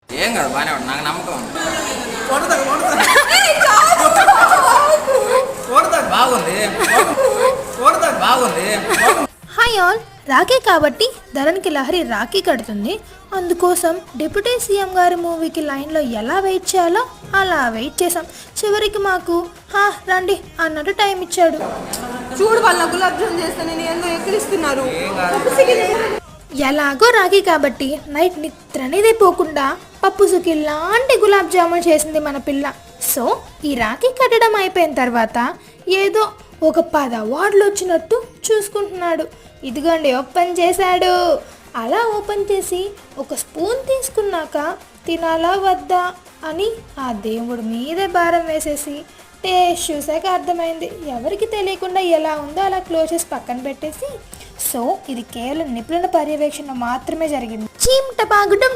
ఏం కాదు బాగానే ఉంది, నాకు నమ్మకం ఉంది. బాగుంది. Hi all. రాఖీ కాబట్టి ధరన్కి లహరి రాఖీ కడుతుంది. అందుకోసం డిప్యూటీ సీఎం గారి మూవీకి లైన్లో ఎలా వెయిట్ చేయాలో అలా వెయిట్ చేసాం. చివరికి మాకు రండి అన్నట్టు టైం ఇచ్చాడు. చూడు వాళ్ళ గులాబ్ జామ్ చేస్తే నేను ఏందో ఎక్కిరిస్తున్నారు. ఎలాగో రాఖీ కాబట్టి నైట్ నిద్ర అనేది పోకుండా పప్పు సుకి లాంటి గులాబ్ జామున్ చేసింది మన పిల్ల. సో ఈ రాఖీ కట్టడం అయిపోయిన తర్వాత ఏదో ఒక 10 అవార్డులు వచ్చినట్టు చూసుకుంటున్నాడు. ఇదిగోండి ఓపెన్ చేశాడు. అలా ఓపెన్ చేసి ఒక స్పూన్ తీసుకున్నాక తినాలా వద్దా అని ఆ దేవుడి మీదే భారం వేసేసి టేస్ట్ చూసాక అర్థమైంది. ఎవరికి తెలియకుండా ఎలా ఉందో అలా క్లోజ్ చేసి పక్కన పెట్టేసి, సో ఇది కేవలం నిపుణుల పర్యవేక్షణ మాత్రమే జరిగింది. చీమ్ టపాగుడం.